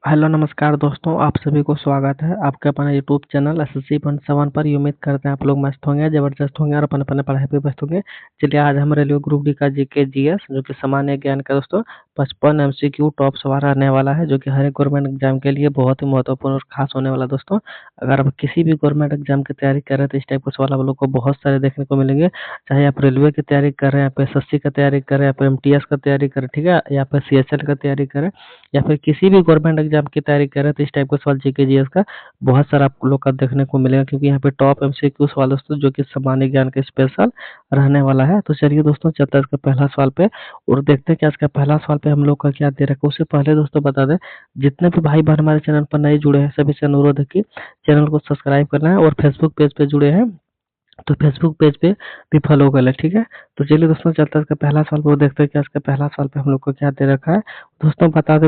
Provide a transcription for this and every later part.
Hello नमस्कार दोस्तों, आप सभी को स्वागत है आपके अपना यूट्यूब चैनल एसएससी 7 पर। ये उम्मीद करते हैं आप लोग मस्त होंगे, ज़बरदस्त होंगे और अपने अपने पढ़ाई पे व्यस्त होंगे। चलिए आज हम रेलवे ग्रुप डी का जीके जीएस जो कि सामान्य ज्ञान का दोस्तों 55 एमसीक्यू टॉप सवाल रहने वाला है, जो कि हर एक गवर्नमेंट एग्जाम के लिए बहुत ही महत्वपूर्ण और खास होने वाला है दोस्तों। अगर आप किसी भी गवर्नमेंट एग्जाम की तैयारी कर रहे हैं तो इस टाइप के सवाल आप लोग को बहुत सारे देखने को मिलेंगे। चाहे आप रेलवे की तैयारी कर रहे हैं, आप एसएससी का तैयारी कर रहे हैं, आप एमटीएस का तैयारी कर रहे हैं, ठीक है, या फिर सीएचएल का तैयारी कर रहे हैं, या फिर किसी भी गवर्नमेंट एग्जाम की तैयारी कर रहे हैं, तो इस टाइप का सवाल जीके जीएस का बहुत सारा आप लोग का देखने को मिलेगा, क्योंकि यहाँ पे टॉप एमसीक्यू सवाल दोस्तों जो कि सामान्य ज्ञान के स्पेशल रहने वाला है। तो चलिए दोस्तों चलते हैं इसका पहला सवाल पे और देखते हैं कि आज का पहला सवाल पे हम लोग का क्या दे रखा है। उससे पहले दोस्तों बता दें, जितने भी भाई बहन हमारे चैनल पर नए जुड़े हैं सभी से अनुरोध है कि चैनल को सब्सक्राइब करना है, और फेसबुक पेज पे जुड़े हैं तो फेसबुक पेज पे भी फॉलो कर लें, ठीक है। तो चलिए दोस्तों चलते हैं इसका पहला सवाल पे और देखते हैं कि इसका पहला सवाल पे हम लोग को क्या दे रखा है। दोस्तों बता दें,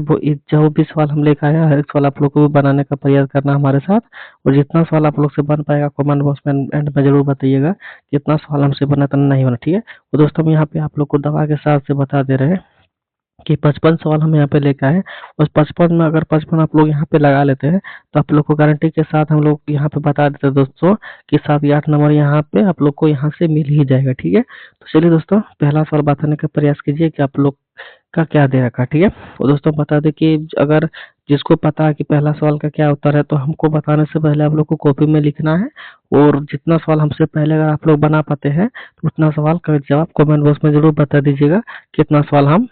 जो भी सवाल हम लेकर आए हैं हर एक सवाल आप लोग को भी बनाने का प्रयास करना हमारे साथ, और जितना सवाल आप लोग से बन पाएगा कमेंट बॉक्स में एंड में जरूर बताइएगा कितना सवाल हमसे बना तो नहीं बना, ठीक है। तो दोस्तों हम यहाँ पे आप लोग को दवा के साथ से बता दे रहे हैं कि 55 सवाल हम यहाँ पे लेकर आए हैं। उस 55 में अगर 55 आप लोग यहाँ पे लगा लेते हैं तो आप लोग को गारंटी के साथ हम लोग यहाँ पे बता देते हैं दोस्तों कि 7 या 8 नंबर यहाँ पे आप लोग को यहाँ से मिल ही जाएगा, ठीक है। तो चलिए दोस्तों पहला सवाल बताने का प्रयास कीजिए कि आप लोग का क्या दे रखा है, ठीक है। तो दोस्तों बता दें कि अगर जिसको पता है कि पहला सवाल का क्या उत्तर है तो हमको बताने से पहले आप लोग को कॉपी में लिखना है, और जितना सवाल हमसे पहले अगर आप लोग बना पाते हैं तो उतना सवाल का जवाब कमेंट बॉक्स में जरूर बता दीजिएगा कितना सवाल हम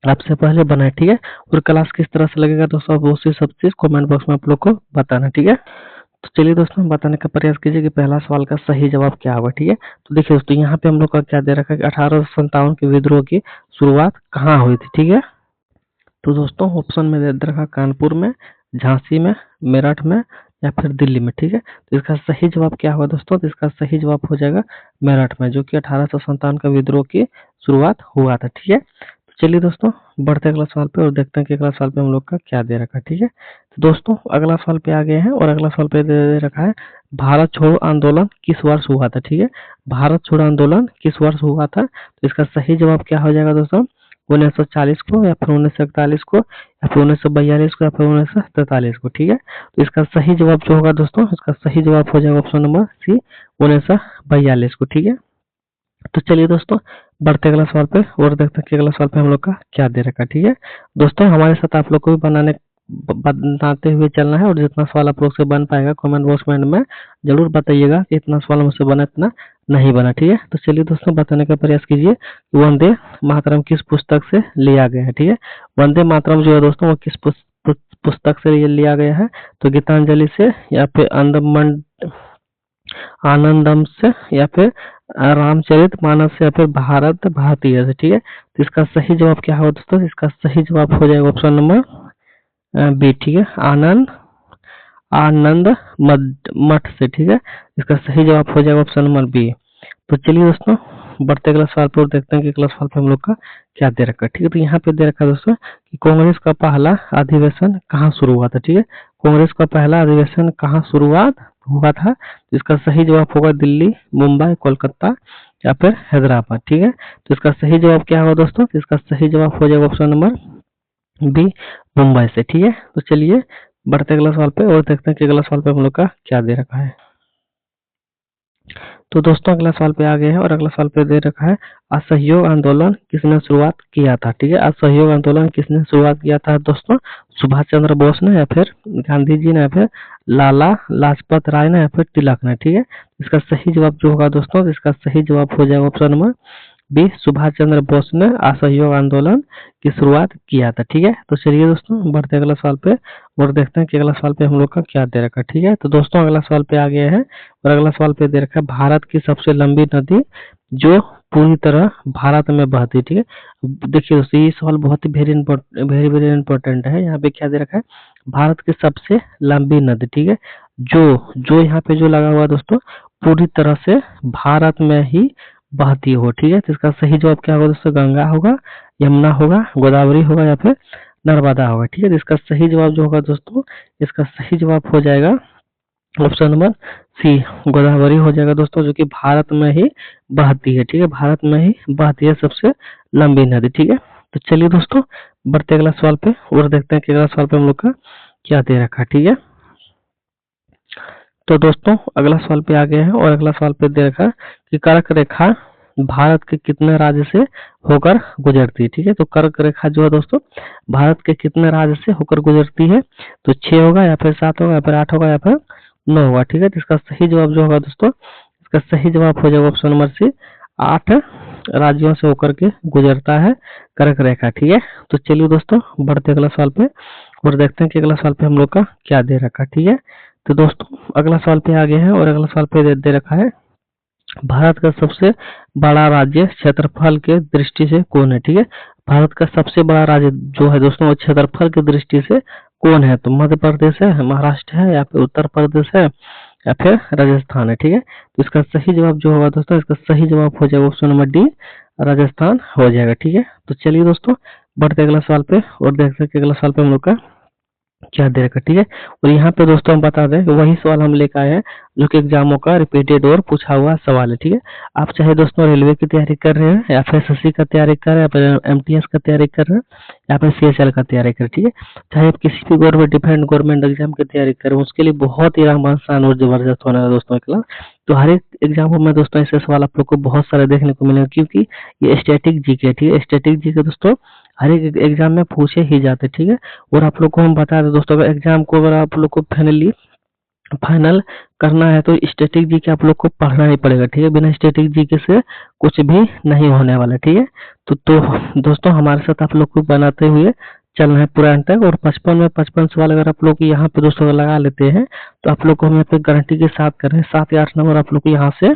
आपसे पहले बनाए, ठीक है। और क्लास किस तरह से लगेगा दोस्तों वो सब चीज कमेंट बॉक्स में आप लोग को बताना, ठीक है। तो चलिए दोस्तों बताने का प्रयास कीजिए कि पहला सवाल का सही जवाब क्या होगा, ठीक है। तो देखिए दोस्तों यहाँ पे हम लोग का क्या दे रखा है कि 1857 के विद्रोह की शुरुआत कहाँ हुई थी, ठीक है। तो दोस्तों ऑप्शन में दे रखा कानपुर में, झांसी में, मेरठ में या फिर दिल्ली में, ठीक है। तो इसका सही जवाब क्या होगा दोस्तों, तो इसका सही जवाब हो जाएगा मेरठ में, जो कि 1857 का विद्रोह की शुरुआत हुआ था, ठीक है। तो चलिए दोस्तों बढ़ते अगला सवाल पे और देखते हैं कि अगला सवाल पे हम लोग का क्या दे रखा है, ठीक है। तो दोस्तों अगला सवाल पे आ गए हैं और अगला सवाल पे दे रखा है भारत छोड़ो आंदोलन किस वर्ष हुआ था, ठीक है। भारत छोड़ो आंदोलन किस वर्ष हुआ था, तो इसका सही जवाब क्या हो जाएगा दोस्तों, 1940 को या फिर 1941 को या फिर 1942 को या फिर 1943 को, ठीक है। तो इसका सही जवाब जो होगा दोस्तों, इसका सही जवाब हो जाएगा ऑप्शन नंबर सी 1942 को, ठीक है। तो चलिए दोस्तों बढ़ते अगला सवाल पे और देखते हैं कि अगला सवाल पे हम लोग का क्या दे रखा है, ठीक है। दोस्तों हमारे साथ आप लोग को भी बनाते हुए चलना है, और जितना सवाल आप लोग से बन पाएगा कमेंट बॉक्स में जरूर बताइएगा कि इतना सवाल मुझसे बना इतना नहीं बना, ठीक है। तो चलिए दोस्तों बताने का प्रयास कीजिए कि वंदे मातरम किस पुस्तक से लिया गया है, ठीक है। वंदे मातरम जो है दोस्तों वो किस पुस्तक से लिया गया है, तो गीतांजलि से या फिर अंदमन आनंदम से या फिर रामचरित मानस से या फिर भारत भारतीय से, ठीक है। तो इसका सही जवाब क्या होगा दोस्तों, इसका सही जवाब हो जाएगा ऑप्शन नंबर बी, ठीक है, आनंद आनंद मठ से, ठीक है। इसका सही जवाब हो जाएगा ऑप्शन नंबर बी। तो चलिए दोस्तों बढ़ते अगला सवाल पर देखते हैं कि अगला सवाल पे हम लोग का क्या दे रखा है, ठीक है। तो यहाँ पे दे रखा है दोस्तों कि कांग्रेस का पहला अधिवेशन कहाँ शुरू हुआ था, ठीक है। कांग्रेस का पहला अधिवेशन कहाँ शुरुआत हुआ था, तो इसका सही जवाब होगा दिल्ली, मुंबई, कोलकाता या फिर हैदराबाद, ठीक है। तो इसका सही जवाब क्या होगा दोस्तों, तो इसका सही जवाब हो जाएगा ऑप्शन नंबर बी, मुंबई से, ठीक है। तो चलिए बढ़ते अगला सवाल पे और देखते हैं कि अगला सवाल पे हम लोग का क्या दे रखा है। तो दोस्तों अगला सवाल पे आ गए हैं और अगला सवाल पे दे रखा है असहयोग आंदोलन किसने शुरुआत किया था, ठीक है। असहयोग आंदोलन किसने शुरुआत किया था दोस्तों, सुभाष चंद्र बोस ने या फिर गांधी जी ने या फिर लाला लाजपत राय ने या फिर तिलक ने, ठीक है। इसका सही जवाब जो होगा दोस्तों, इसका सही जवाब हो जाएगा option number B, Subhash Chandra Bose ने असहयोग आंदोलन की शुरुआत किया था, ठीक है। तो चलिए दोस्तों बढ़ते अगला सवाल पे और देखते हैं कि अगला सवाल पे हम लोग का क्या दे रखा है, ठीक है। तो दोस्तों अगला सवाल पे आ गया है और अगला सवाल पे दे रखा है भारत की सबसे लंबी नदी जो पूरी तरह भारत में बहती है, ठीक है। देखिए दोस्तों ये सवाल बहुत ही वेरी वेरी इंपॉर्टेंट है। यहाँ पे क्या दे रखा है, भारत की सबसे लंबी नदी, ठीक है, जो जो यहाँ पे जो लगा हुआ है दोस्तों पूरी तरह से भारत में ही बहती हो, ठीक है। तो इसका सही जवाब क्या होगा दोस्तों, गंगा होगा, यमुना होगा, गोदावरी होगा या फिर नर्मदा होगा, ठीक है। तो इसका सही जवाब जो होगा दोस्तों, इसका सही जवाब हो जाएगा ऑप्शन नंबर सी, गोदावरी हो जाएगा दोस्तों, जो कि भारत में ही बहती है, ठीक है, भारत में ही बहती है सबसे लंबी नदी, ठीक है। तो चलिए दोस्तों बढ़ते अगला सवाल पे और देखते हैं कि अगला सवाल पे हम लोग का क्या दे रखा है। ठीक है, तो दोस्तों अगला सवाल पे आ गए हैं और अगला सवाल पे दे रखा है कि कर्क रेखा भारत के कितने राज्य से होकर गुजरती है। ठीक है, तो कर्क रेखा जो है दोस्तों भारत के कितने राज्य से होकर गुजरती है, तो 6 होगा या फिर 7 होगा या फिर 8 होगा या फिर 9 होगा। ठीक है, तो इसका सही जवाब जो होगा दोस्तों, इसका सही जवाब हो जाएगा ऑप्शन नंबर सी, 8 राज्यों से होकर के गुजरता है कर्क रेखा। ठीक है, तो चलिए दोस्तों बढ़ते अगला सवाल पे और देखते हैं कि अगला सवाल पे हम लोग का क्या दे रखा। ठीक है, तो दोस्तों अगला सवाल पे आ गए हैं और अगला सवाल पे दे रखा है भारत का सबसे बड़ा राज्य क्षेत्रफल के दृष्टि से कौन है। ठीक है, भारत का सबसे बड़ा राज्य जो है दोस्तों वो क्षेत्रफल की दृष्टि से कौन है, तो मध्य प्रदेश है, महाराष्ट्र है, या फिर उत्तर प्रदेश है, या फिर राजस्थान है। ठीक है, तो इसका सही जवाब जो होगा दोस्तों, इसका सही जवाब हो जाएगा ऑप्शन नंबर डी, राजस्थान हो जाएगा। ठीक है, तो चलिए दोस्तों बढ़ते अगला सवाल पे और देखते हैं कि अगला सवाल पे हम लोग का क्या दे रखा। ठीक है, और यहाँ पे दोस्तों हम बता दें कि वही सवाल हम लेकर आए हैं जो कि एग्जामों का रिपीटेड और पूछा हुआ सवाल है। ठीक है, आप चाहे दोस्तों रेलवे की तैयारी कर रहे हैं या फिर एसएससी का तैयारी कर रहे हैं या फिर एमटीएस का तैयारी कर रहे हैं या फिर सीएचएल का तैयारी कर रहे हैं। ठीक है, चाहे आप किसी भी गवर्नमेंट डिफेंस गवर्नमेंट एग्जाम की तैयारी कर रहे हैं, उसके लिए बहुत ही आसान और जबरदस्त होने वाला दोस्तों क्लास। तो हर एक एग्जामों में दोस्तों ऐसे सवाल आप लोग को बहुत सारे देखने को मिलेंगे, क्योंकि ये स्टैटिक जीके। ठीक है, स्टैटिक जीके दोस्तों हर एक एग्जाम में पूछे ही जाते। ठीक है, और आप लोग को हम बता दें दोस्तों, अगर एग्जाम को अगर आप लोग को फाइनल करना है तो स्टैटिक जीके आप लोग को पढ़ना ही पड़ेगा। ठीक है, बिना स्टैटिक जीके से कुछ भी नहीं होने वाला। ठीक है, तो दोस्तों हमारे साथ आप लोग को बनाते हुए चलना है पूरा अंत तक, और 55 में 55 सवाल अगर आप लोग यहाँ पे दोस्तों लगा लेते हैं तो आप लोग को हम यहाँ पे गारंटी के साथ कर रहे हैं 7 या 8 नंबर आप लोग को यहाँ से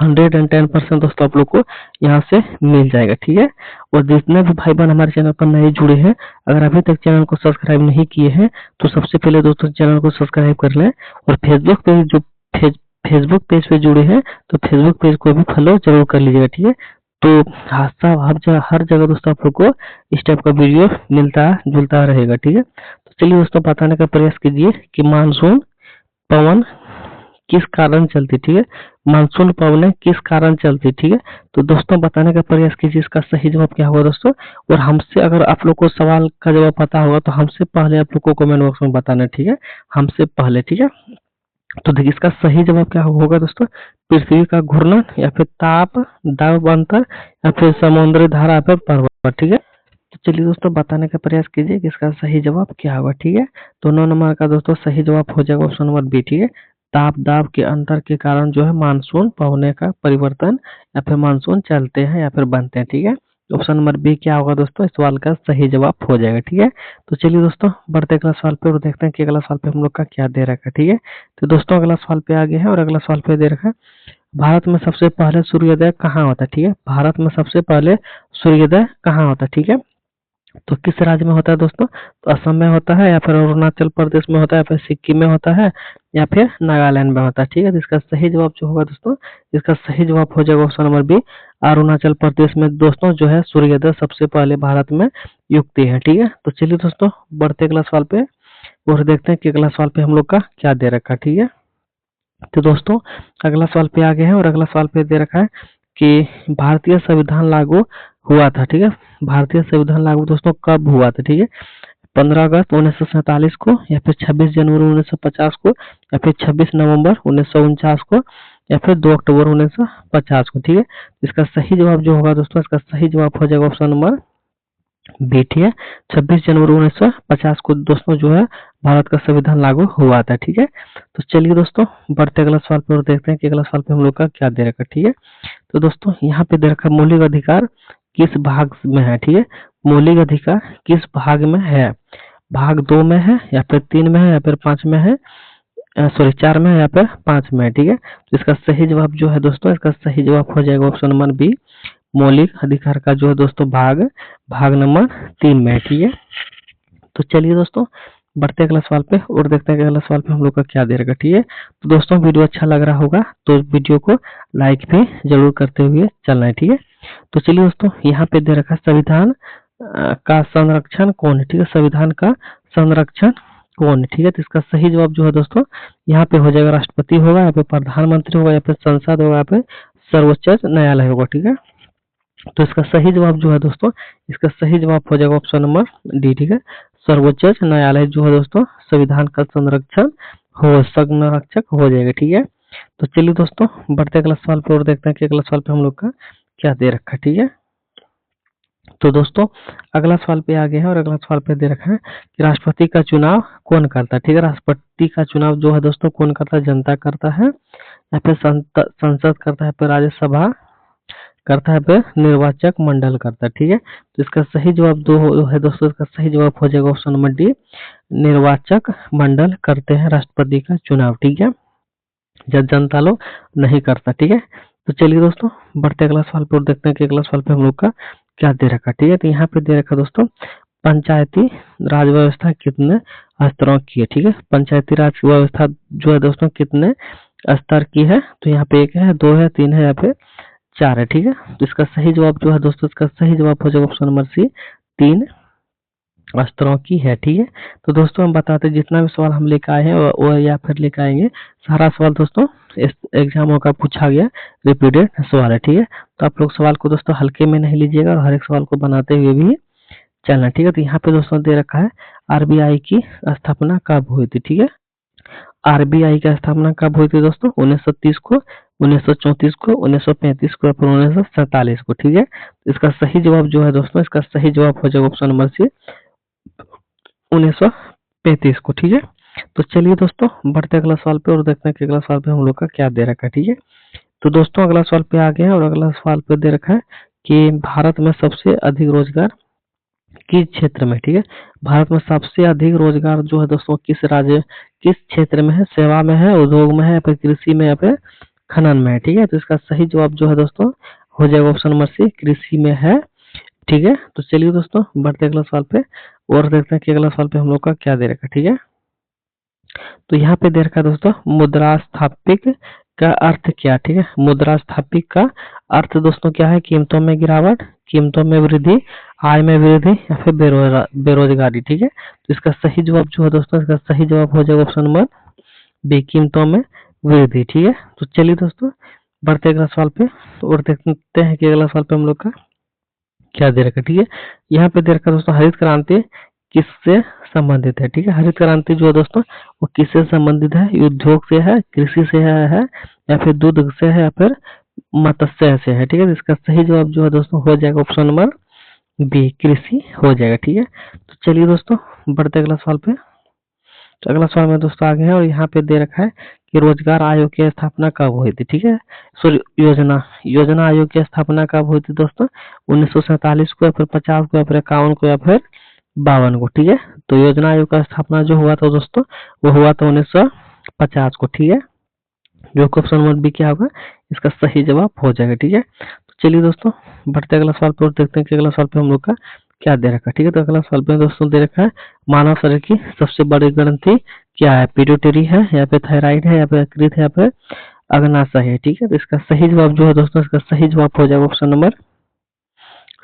110% दोस्तों आप लोग को यहाँ से मिल जाएगा। ठीक है, और जितने भी भाई बहन हमारे चैनल पर नए जुड़े हैं, अगर अभी तक चैनल को सब्सक्राइब नहीं किए हैं तो सबसे पहले दोस्तों चैनल को सब्सक्राइब कर लें, और फेसबुक पे जो फेसबुक पेज पे जुड़े हैं तो फेसबुक पेज को भी फॉलो जरूर कर लीजिएगा। ठीक है, तो हर जगह दोस्तों आप लोग को इस टाइप का वीडियो मिलता जुलता रहेगा। ठीक है, तो चलिए दोस्तों बताने का प्रयास कीजिए कि मानसून पवन किस कारण चलती। ठीक है, मानसून पवनें किस कारण चलती। ठीक है, तो दोस्तों बताने का प्रयास कीजिए इसका सही जवाब क्या होगा दोस्तों, और हमसे अगर आप लोग को सवाल का जवाब पता होगा तो हमसे पहले आप लोग को कमेंट बॉक्स में बताना है। ठीक है, हमसे पहले। ठीक है, तो देखिए इसका सही जवाब क्या होगा दोस्तों, पृथ्वी का घूर्णन, या फिर ताप दाब अंतर, या फिर समुद्री धारा, या फिर पर्वत। ठीक है, तो चलिए दोस्तों बताने का प्रयास कीजिए कि इसका सही जवाब क्या होगा। ठीक है, तो 9 नंबर का दोस्तों सही जवाब हो जाएगा ऑप्शन नंबर बी। ठीक है, ताप दाब के अंतर के कारण जो है मानसून पवने का परिवर्तन या फिर मानसून चलते हैं या फिर बनते हैं। ठीक है, ऑप्शन नंबर बी क्या होगा दोस्तों, इस सवाल का सही जवाब हो जाएगा। ठीक है, तो चलिए दोस्तों बढ़ते अगला सवाल पे और देखते हैं कि अगला सवाल पे हम लोग का क्या दे रखा है। ठीक है, तो दोस्तों अगला सवाल पे आ गए हैं और अगला सवाल पे दे रखा है भारत में सबसे पहले सूर्योदय कहाँ होता है। ठीक है, भारत में सबसे पहले सूर्योदय कहाँ होता है। ठीक है, तो किस राज्य में होता है दोस्तों, तो असम में होता है, या फिर अरुणाचल प्रदेश में होता है, या फिर सिक्किम में होता है, या फिर नागालैंड में होता है। ठीक है, तो इसका सही जवाब जो होगा दोस्तों, इसका सही जवाब हो जाएगा option number B, Arunachal Pradesh में दोस्तों जो है सूर्योदय सबसे पहले भारत में युक्ति है। ठीक है, तो चलिए दोस्तों बढ़ते अगला सवाल पे और देखते हैं कि अगला सवाल पे हम लोग का क्या दे रखा है। ठीक है, तो दोस्तों अगला सवाल पे आ गए हैं और अगला सवाल पे दे रखा है कि भारतीय संविधान लागू हुआ था। ठीक है, भारतीय संविधान लागू दोस्तों कब हुआ था। ठीक है, 15 अगस्त 1947 को, या फिर 26 जनवरी 1950 को, या फिर 26 नवंबर 1949 को, या फिर 2 अक्टूबर 1950 को। ठीक है, इसका सही जवाब जो होगा दोस्तों, इसका सही जवाब हो जाएगा ऑप्शन नंबर बी। ठीक है, 26 जनवरी 1950 को दोस्तों जो है भारत का संविधान लागू हुआ था। ठीक है, तो चलिए दोस्तों बढ़ते अगला सवाल पर और देखते हैं कि अगला सवाल पे हम लोग का क्या दे रखा है। ठीक है, तो दोस्तों यहाँ पे दे रखा मौलिक अधिकार किस भाग में है। ठीक है, मौलिक अधिकार किस भाग में है, भाग 2 में है, या फिर 3 में है, या फिर 5 में है, सॉरी 4 में है, या फिर 5 में है। ठीक है, तो इसका सही जवाब जो है दोस्तों, इसका सही जवाब हो जाएगा ऑप्शन नंबर बी, मौलिक अधिकार का जो है दोस्तों भाग नंबर 3 में है। ठीक है, तो चलिए दोस्तों बढ़ते अगला सवाल पे और देखते हैं कि अगला सवाल पे हम लोग का क्या दे रखा। ठीक है, तो दोस्तों वीडियो अच्छा लग रहा होगा तो वीडियो को लाइक भी जरूर करते हुए चलना है। ठीक है, तो चलिए दोस्तों यहाँ पे दे रखा है संविधान का संरक्षण कौन है। ठीक है, संविधान का संरक्षण कौन है। ठीक है, तो इसका सही जवाब जो है दोस्तों यहाँ पे हो जाएगा राष्ट्रपति होगा, या फिर प्रधानमंत्री होगा, या फिर संसद होगा, या फिर सर्वोच्च न्यायालय होगा। ठीक है, तो इसका सही जवाब जो है दोस्तों, इसका सही जवाब हो जाएगा ऑप्शन नंबर डी। ठीक है, सर्वोच्च न्यायालय जो है दोस्तों संविधान का संरक्षण हो संरक्षक हो जाएगा। ठीक है, तो चलिए दोस्तों बढ़ते अगला सवाल पे और देखते हैं कि अगला सवाल पे हम लोग का क्या दे रखा है। ठीक है, तो दोस्तों अगला सवाल पे आ गए हैं और अगला सवाल पे दे रखा है कि राष्ट्रपति का चुनाव कौन करता है। ठीक है, राष्ट्रपति का चुनाव जो है दोस्तों कौन करता है, जनता करता है या फिर संसद करता है, फिर राज्यसभा करता है, फिर निर्वाचक मंडल करता है। ठीक है, तो इसका सही जवाब है दोस्तों, इसका सही जवाब हो जाएगा ऑप्शन नंबर डी, निर्वाचक मंडल करते हैं राष्ट्रपति का चुनाव। ठीक है, जब जनता लोग नहीं करता। ठीक है, तो चलिए दोस्तों बढ़ते अगला सवाल पर देखते हैं कि अगला सवाल पे हम लोग का क्या दे रखा। ठीक है, तो यहाँ पे दे रखा दोस्तों पंचायती राज व्यवस्था कितने स्तरों की है। ठीक है, पंचायती राज व्यवस्था जो है दोस्तों कितने स्तर की है, तो यहाँ पे 1 है, 2 है, 3 है या फिर 4 है। ठीक है, तो इसका सही जवाब जो है दोस्तों, इसका सही जवाब हो जाएगा ऑप्शन नंबर सी, 3 स्तरों की है। ठीक है, तो दोस्तों हम बताते हैं जितना भी सवाल हम लेकर आए हैं वो या फिर लेकर आएंगे, सारा सवाल दोस्तों इस एग्जामों का पूछा गया रिपीटेड सवाल है। ठीक है, तो आप लोग सवाल को दोस्तों हल्के में नहीं लीजिएगा और हर एक सवाल को बनाते हुए भी चलना। ठीक है, तो यहाँ पे दोस्तों दे रखा है आरबीआई की स्थापना कब हुई थी। ठीक है, आरबीआई की स्थापना कब हुई थी दोस्तों, 1930 को, 1934 को, 1935 को या फिर 1947 को। ठीक है, इसका सही जवाब जो है दोस्तों, इसका सही जवाब हो जाएगा ऑप्शन नंबर सी, 1935 को। ठीक है, तो चलिए दोस्तों बढ़ते अगला सवाल पे और देखते हैं कि अगला सवाल पे हम लोग का क्या दे रखा है। ठीक है, तो दोस्तों अगला सवाल पे आ गए हैं और अगला सवाल पे दे रखा है कि भारत में सबसे अधिक रोजगार किस क्षेत्र में। ठीक है, भारत में सबसे अधिक रोजगार जो है दोस्तों किस राज्य किस क्षेत्र में है, सेवा में है, उद्योग में है या फिर कृषि में या फिर खनन में है। ठीक है, तो इसका सही जवाब जो है दोस्तों हो जाएगा ऑप्शन नंबर सी, कृषि में है। ठीक है, तो चलिए दोस्तों बढ़ते अगला सवाल पे और देखते हैं कि अगला सवाल पे हम लोग का क्या दे रखा है। ठीक है, तो यहाँ पे दे रखा है दोस्तों मुद्रास्थापिक का अर्थ क्या। ठीक है, मुद्रास्थापिक का अर्थ दोस्तों क्या है, कीमतों में गिरावट, कीमतों में वृद्धि, आय में वृद्धि या फिर बेरोजगारी। ठीक है, तो इसका सही जवाब जो है दोस्तों, इसका सही जवाब हो जाएगा ऑप्शन नंबर बी, कीमतों में वृद्धि। ठीक है, तो चलिए दोस्तों बढ़ते अगला सवाल पे और देखते हैं कि अगला सवाल पे हम लोग का क्या दे रखा है। ठीक है, यहाँ पे दे रखा है दोस्तों हरित क्रांति किससे संबंधित है। ठीक है, हरित क्रांति जो है दोस्तों वो किससे संबंधित है, उद्योग से है, कृषि से है या फिर दूध से है या फिर मत्स्य से है। ठीक है, तो इसका सही जवाब जो है दोस्तों हो जाएगा ऑप्शन नंबर बी, कृषि हो जाएगा। ठीक है, तो चलिए दोस्तों बढ़ते अगला सवाल पे। तो अगला सवाल में दोस्तों आगे है और यहाँ पे दे रखा है कि रोजगार आयोग की स्थापना कब हुई थी। ठीक है, सॉरी योजना योजना आयोग की स्थापना कब हुई थी दोस्तों, 1947 को या फिर 50 को या फिर 51 को या फिर 52 को। ठीक है, तो योजना आयोग का स्थापना जो हुआ था दोस्तों वो हुआ था 1950 को। ठीक है, जो कि ऑप्शन नंबर बी क्या होगा, इसका सही जवाब हो जाएगा। ठीक है, तो चलिए दोस्तों बढ़ते अगला सवाल पर देखते हैं कि अगला सवाल पे हम लोग का क्या दे रखा है। ठीक है, तो अगला सवाल पे दोस्तों दे रखा है मानव शरीर की सबसे बड़ी ग्रंथि क्या है, पिट्यूटरी है या फिर थायराइड है या फिर यकृत है या फिर अग्नाशय है। ठीक है, तो इसका सही जवाब जो है दोस्तों, इसका सही जवाब हो जाएगा ऑप्शन नंबर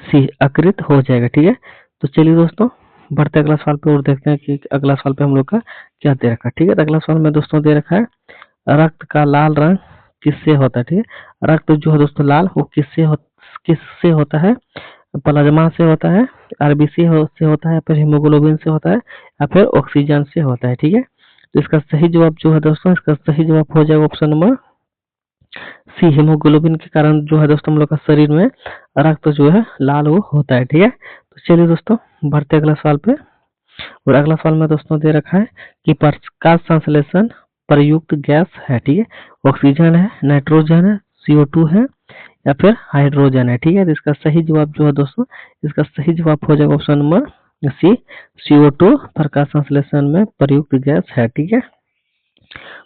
सी, यकृत हो जाएगा। ठीक है, तो चलिए दोस्तों बढ़ते अगला सवाल पे और देखते हैं कि अगला सवाल पे हम लोग का क्या दे रखा है। ठीक है, तो अगला सवाल में दोस्तों दे रखा है रक्त का लाल रंग किससे होता है। ठीक है, रक्त जो है दोस्तों लाल वो किससे होता है, प्लाज्मा से होता है, आरबीसी से होता है, फिर हीमोग्लोबिन से होता है या फिर ऑक्सीजन से होता है। ठीक है, तो इसका सही जवाब जो है दोस्तों, इसका सही जवाब हो जाएगा ऑप्शन नंबर सी, हीमोग्लोबिन के कारण जो है दोस्तों हम लोग का शरीर में रक्त जो है लाल वो होता है। ठीक है, तो चलिए दोस्तों बढ़ते अगला सवाल पे और अगला सवाल में दोस्तों दे रखा है कि प्रकाश संश्लेषण प्रयुक्त गैस है। ठीक है, ऑक्सीजन है, नाइट्रोजन है, CO2 है या फिर हाइड्रोजन है। ठीक है, तो इसका सही जवाब जो है दोस्तों, इसका सही जवाब हो जाएगा ऑप्शन नंबर सी, CO2 प्रकाश संश्लेषण में प्रयुक्त गैस है। ठीक है,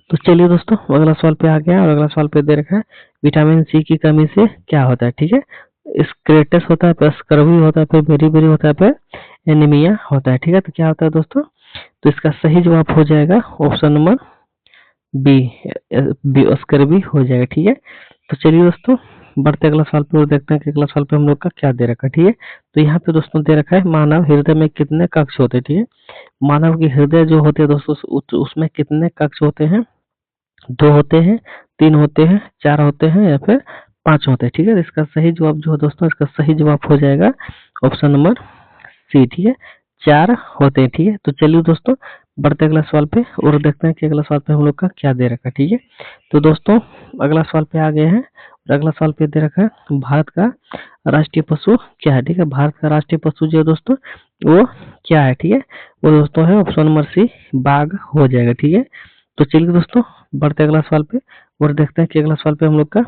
तो चलिए दोस्तों अगला सवाल पे आ गया और अगला सवाल पे दे रखा है विटामिन सी की कमी से क्या होता है। ठीक है, स्क्रेटस होता है, फिर स्कर्वी होता है, फिर बेरी होता है, फिर एनीमिया होता है। ठीक है, तो क्या होता है दोस्तों, तो इसका सही जवाब हो जाएगा ऑप्शन नंबर बी, स्कर्वी हो जाएगा। ठीक है, तो चलिए दोस्तों बढ़ते अगला सवाल पे और देखते हैं कि अगला सवाल पे हम लोग का क्या दे रखा है। ठीक है, तो यहाँ पे दोस्तों दे रखा है मानव हृदय में कितने कक्ष होते हैं। ठीक है, मानव की हृदय जो होते हैं दोस्तों उसमें कितने कक्ष होते हैं, 2 होते हैं, 3 होते हैं, 4 होते हैं या फिर 5 होते हैं, ठीक है। तो इसका सही जवाब जो है दोस्तों, इसका सही जवाब हो जाएगा ऑप्शन नंबर सी, ठीक है। 4 होते हैं, ठीक है। तो चलिए दोस्तों बढ़ते हैं अगला सवाल पे और देखते हैं कि अगला सवाल पे हम लोग का क्या दे रखा है, ठीक है। तो दोस्तों अगला सवाल पे आ गए हैं और अगला सवाल पे दे रखा है भारत का राष्ट्रीय पशु क्या है, ठीक है। भारत का राष्ट्रीय पशु जो है दोस्तों वो क्या है, ठीक है। वो दोस्तों है ऑप्शन नंबर सी, बाघ हो जाएगा, ठीक है। तो चलिए दोस्तों बढ़ते हैं अगला सवाल पे और देखते हैं कि अगला सवाल पे हम लोग का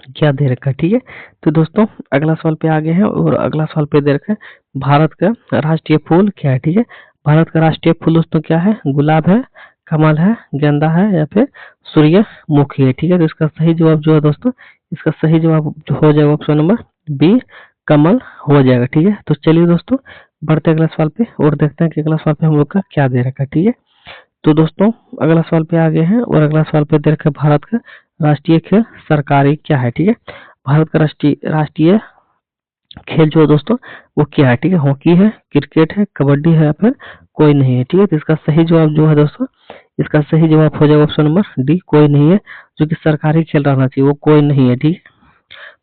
क्या दे रखा है, ठीक है। तो दोस्तों अगला सवाल पे आ गए हैं और अगला सवाल पे दे रखा है भारत का राष्ट्रीय फूल क्या है, ठीक है। भारत का राष्ट्रीय फूल दोस्तों क्या है, गुलाब है, कमल है, गेंदा है या फिर सूर्यमुखी है, ठीक है। तो इसका सही जवाब जो है दोस्तों, इसका सही जवाब जो हो जाएगा ऑप्शन नंबर बी, कमल हो जाएगा, ठीक है। तो चलिए दोस्तों बढ़ते हैं अगला सवाल पे और देखते हैं कि अगला सवाल पे हम लोग का क्या दे रखा है, ठीक है। तो दोस्तों अगला सवाल पे आ गए हैं और अगला सवाल पे दे रखा है भारत का राष्ट्रीय खेल सरकारी क्या है, ठीक है। भारत का राष्ट्रीय राष्ट्रीय खेल जो है दोस्तों वो क्या है, ठीक है। हॉकी है, क्रिकेट है, कबड्डी है या फिर कोई नहीं है, ठीक है। तो इसका सही जवाब जो है दोस्तों, इसका सही जवाब हो जाएगा ऑप्शन नंबर डी, कोई नहीं है। जो कि सरकारी खेल रहना चाहिए वो कोई नहीं है, ठीक है।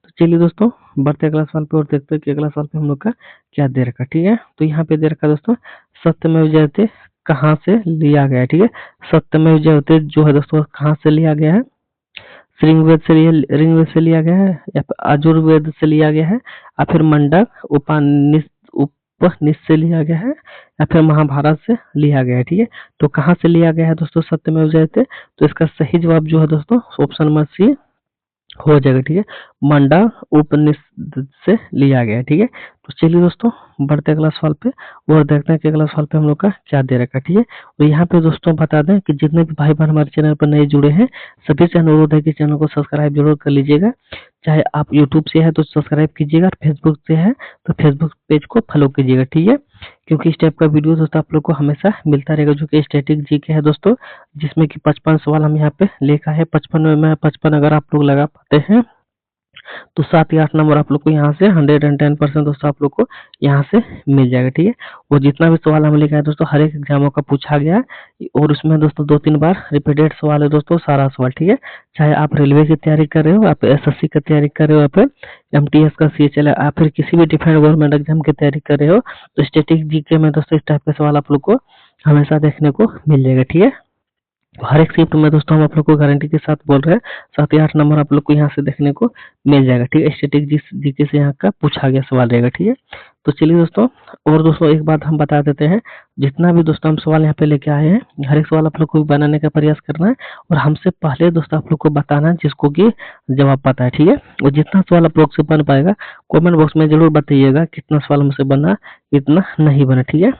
तो चलिए दोस्तों बढ़ते अगला सवाल पे और देखते हैं कि अगला सवाल पे हम लोग का क्या दे रखा, ठीक है। तो यहाँ पे दे रखा दोस्तों सत्यमेव जयते कहाँ से लिया गया है, ठीक है। सत्यमेव जयते जो है दोस्तों कहाँ से लिया गया है, ऋग्वेद से लिया गया है या फिर आजुर्वेद से लिया गया है या फिर मंडक उपनिषद से लिया गया है या फिर महाभारत से लिया गया है, ठीक है। तो कहाँ से लिया गया है दोस्तों सत्यमेव जयते, तो इसका सही जवाब जो है दोस्तों ऑप्शन नंबर सी हो जाएगा, ठीक है। मंडा उपनिषद से लिया गया है, ठीक है। तो चलिए दोस्तों बढ़ते अगला सवाल पे और देखते हैं कि अगला सवाल पे हम लोग का क्या दे रखा है, ठीक है। तो यहाँ पे दोस्तों बता दें कि जितने भी भाई बहन हमारे चैनल पर नए जुड़े हैं सभी से अनुरोध है कि चैनल को सब्सक्राइब जरूर कर लीजिएगा। चाहे आप यूट्यूब से है तो सब्सक्राइब कीजिएगा और फेसबुक से है तो फेसबुक पेज को फॉलो कीजिएगा, ठीक है। क्योंकि इस टाइप का वीडियो दोस्तों आप लोग को हमेशा मिलता रहेगा जो कि स्टैटिक जीके है दोस्तों, जिसमें कि 55 सवाल हम यहाँ पे लेखा है। 55 में 55 अगर आप लोग लगा पाते हैं तो 7 या 8 नंबर आप लोग को यहाँ से 110% दोस्तों आप लोग को यहाँ से मिल जाएगा, ठीक है। और जितना भी सवाल हम लेके आए दोस्तों हर एक एग्जामों का पूछा गया है और उसमें दोस्तों 2-3 बार रिपीटेड सवाल है दोस्तों, सारा सवाल, ठीक है। चाहे आप रेलवे की तैयारी कर रहे हो, आप एसएससी की तैयारी कर रहे हो, या फिर एमटीएस का सीएचएल या फिर किसी भी डिफरेंट गवर्नमेंट एग्जाम की तैयारी कर रहे हो, तो स्टैटिक जीके में दोस्तों इस टाइप के सवाल आप लोग को हमेशा देखने को मिल जाएगा, ठीक है। हर एक शिफ्ट में दोस्तों हम आप लोग को गारंटी के साथ बोल रहे हैं 7 या 8 नंबर आप लोग को यहाँ से देखने को मिल जाएगा, ठीक है। स्टैटिक जीके से यहाँ का पूछा गया सवाल रहेगा, ठीक है। तो चलिए दोस्तों और दोस्तों एक बात हम बता देते हैं, जितना भी दोस्तों हम सवाल यहाँ पे लेके आए हैं हर एक सवाल आप लोग को बनाने का प्रयास करना है और हमसे पहले दोस्तों आप लोग को बताना है जिसको कि जवाब पता है, ठीक है। और जितना सवाल आप लोग से बन पाएगा कॉमेंट बॉक्स में जरूर बताइएगा कितना सवाल हमसे बना, कितना नहीं बना, ठीक है।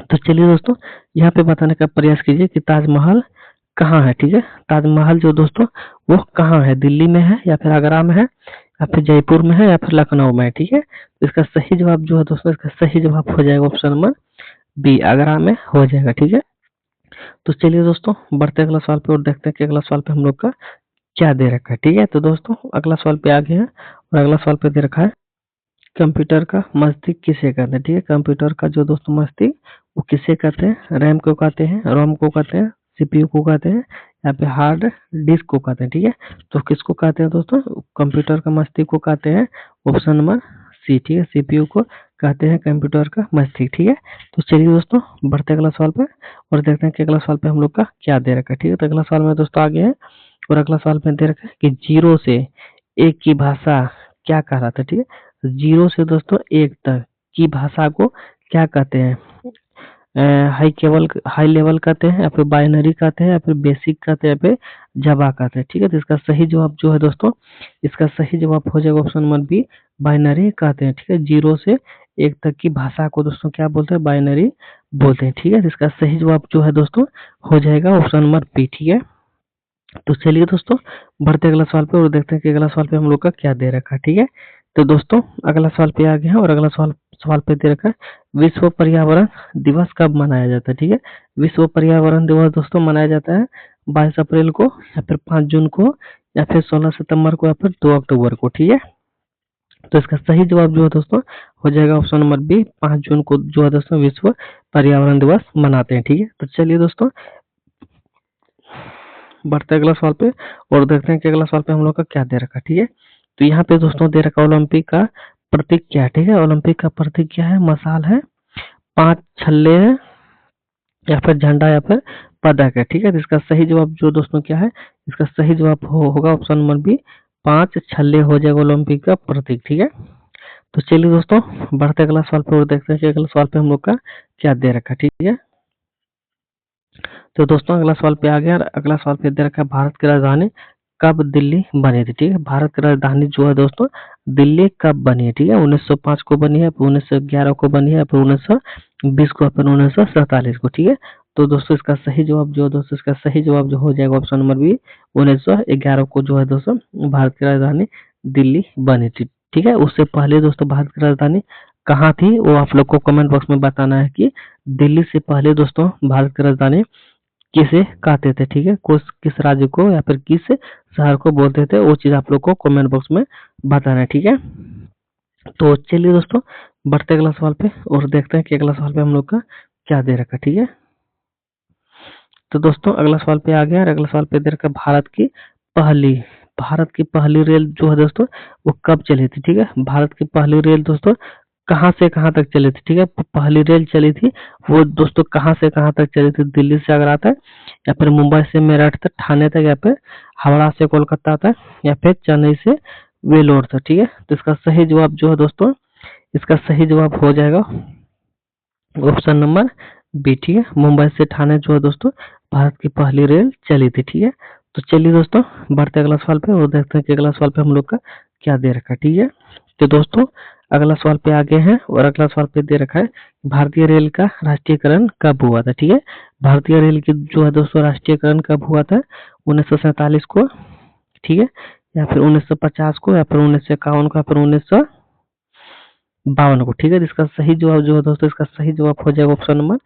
तो चलिए दोस्तों यहाँ पे बताने का प्रयास कीजिए कि ताजमहल कहाँ है, ठीक है। ताजमहल जो दोस्तों वो कहाँ है, दिल्ली में है या फिर आगरा में है या फिर जयपुर में है या फिर लखनऊ में है, ठीक है। तो इसका सही जवाब जो है दोस्तों, इसका सही जवाब हो जाएगा ऑप्शन नंबर बी, आगरा में हो जाएगा, ठीक है। तो चलिए दोस्तों बढ़ते अगला सवाल पे और देखते हैं कि अगला सवाल पे हम लोग का क्या दे रखा है, ठीक है। तो दोस्तों अगला सवाल पे आ गए हैं और अगला सवाल पे दे रखा है कंप्यूटर का मस्तिष्क किसे कहते हैं, ठीक है। कंप्यूटर का जो दोस्तों मस्तिष्क वो किसे कहते हैं, रैम को कहते हैं, रोम को कहते हैं, सीपीयू को कहते हैं या फिर हार्ड डिस्क को कहते हैं, ठीक है। तो किसको कहते हैं दोस्तों, कंप्यूटर का मस्तिष्क को कहते हैं ऑप्शन नंबर सी, ठीक है। सीपीयू को कहते हैं कंप्यूटर का मस्तिष्क, ठीक है। तो चलिए दोस्तों बढ़ते अगला सवाल पर और देखते हैं कि अगला सवाल पे हम लोग का क्या दे रखा है, ठीक है। तो अगला सवाल में दोस्तों आ गए हैं और अगला सवाल में दे रखा है कि 0 से 1 की भाषा क्या कहलाता है, ठीक है। 0 से दोस्तों 1 तक की भाषा को क्या कहते हैं, हाई लेवल कहते हैं या फिर बाइनरी कहते हैं या फिर बेसिक कहते हैं या फिर जावा कहते हैं, ठीक है। तो इसका सही जवाब जो है दोस्तों, इसका सही जवाब हो जाएगा ऑप्शन नंबर बी, बाइनरी कहते हैं, ठीक है। 0 से 1 तक की भाषा को दोस्तों क्या बोलते हैं, बाइनरी बोलते हैं, ठीक है। तो इसका सही जवाब जो है दोस्तों हो जाएगा ऑप्शन नंबर बी, ठीक है। तो चलिए दोस्तों बढ़ते अगला सवाल पे और देखते हैं कि अगला सवाल पे हम लोग का क्या दे रखा है, ठीक है। तो दोस्तों अगला सवाल पे आ गए हैं और अगला सवाल सवाल पे दे रखा है विश्व पर्यावरण दिवस कब मनाया जाता है, ठीक है। विश्व पर्यावरण दिवस दोस्तों मनाया जाता है 22 अप्रैल को या फिर 5 जून को या फिर 16 सितंबर को या फिर 2 अक्टूबर को, ठीक है। तो इसका सही जवाब जो है दोस्तों हो जाएगा ऑप्शन नंबर बी, 5 जून को जो है दोस्तों विश्व पर्यावरण दिवस मनाते हैं, ठीक है। तो चलिए दोस्तों बढ़ते हैं अगला सवाल पे और देखते हैं कि अगला सवाल पे हम लोग का क्या दे रखा है। ठीक है, तो यहाँ पे दोस्तों दे रखा ओलंपिक का प्रतीक क्या है। ठीक है, ओलंपिक का प्रतीक क्या है, मशाल है, 5 छल्ले हैं, या फिर झंडा, या फिर पदक है। ठीक है, तो इसका सही जवाब जो दोस्तों क्या है, इसका सही जवाब होगा ऑप्शन नंबर बी, 5 छल्ले हो जाएगा ओलंपिक का प्रतीक। ठीक है, तो चलिए दोस्तों बढ़ते अगला सवाल पे और देखते हैं कि अगला सवाल पे हम लोग का क्या दे रखा है। ठीक है, तो दोस्तों अगला सवाल पे आ गया, अगला सवाल पे दे रखा है भारत की राजधानी कब दिल्ली बनी थी। ठीक है, भारत की राजधानी जो है दोस्तों दिल्ली कब बनी है। ठीक है, 1905 को बनी है, फिर 1911 को बनी है, फिर 1920 को, फिर 1947 को। ठीक है, तो दोस्तों इसका सही जवाब जो है दोस्तों, इसका सही जवाब जो हो जाएगा ऑप्शन नंबर बी, 1911 को जो है दोस्तों भारत की राजधानी दिल्ली बनी थी। ठीक है, उससे पहले दोस्तों भारत की राजधानी कहाँ थी वो आप लोग को कमेंट बॉक्स में बताना है कि दिल्ली से पहले दोस्तों भारत की राजधानी किसे कहते थे। ठीक है, किस राज्य को या फिर किस शहर को बोलते थे, वो चीज आप लोग को कमेंट बॉक्स में बताना है। ठीक है, तो चलिए दोस्तों बढ़ते अगला सवाल पे और देखते हैं कि अगला सवाल पे हम लोग का क्या दे रखा है। ठीक है, तो दोस्तों अगला सवाल पे आ गया और अगला सवाल पे दे रखा है पहली भारत की पहली रेल जो है दोस्तों वो कब चली थी। ठीक है, भारत की पहली रेल दोस्तों कहाँ से कहाँ तक चली थी। ठीक है, पहली रेल चली थी वो दोस्तों कहाँ से कहाँ तक चली थी, दिल्ली से आगरा तक, या फिर मुंबई से मेरठ तक, ठाणे तक, या फिर हावड़ा से कोलकाता तक, या फिर चेन्नई से वेलोर तक। ठीक है, तो इसका सही जवाब जो है दोस्तों, इसका सही जवाब हो जाएगा ऑप्शन नंबर बी। ठीक है, मुंबई से ठाणे जो है दोस्तों भारत की पहली रेल चली थी। ठीक है, तो चलिए दोस्तों बढ़ते अगला सवाल पे और देखते हैं कि अगला सवाल पे हम लोग का क्या दे रखा है। ठीक है, तो दोस्तों अगला सवाल पे आगे हैं और अगला सवाल पे दे रखा है भारतीय रेल का राष्ट्रीयकरण कब हुआ था। ठीक है, भारतीय रेल की जो है दोस्तों राष्ट्रीयकरण कब हुआ था, 1947 को, ठीक है, या फिर 1950 को, या फिर 1951 को, या फिर 1952 को। ठीक है, इसका सही जवाब जो है दोस्तों, इसका सही जवाब हो जाएगा ऑप्शन नंबर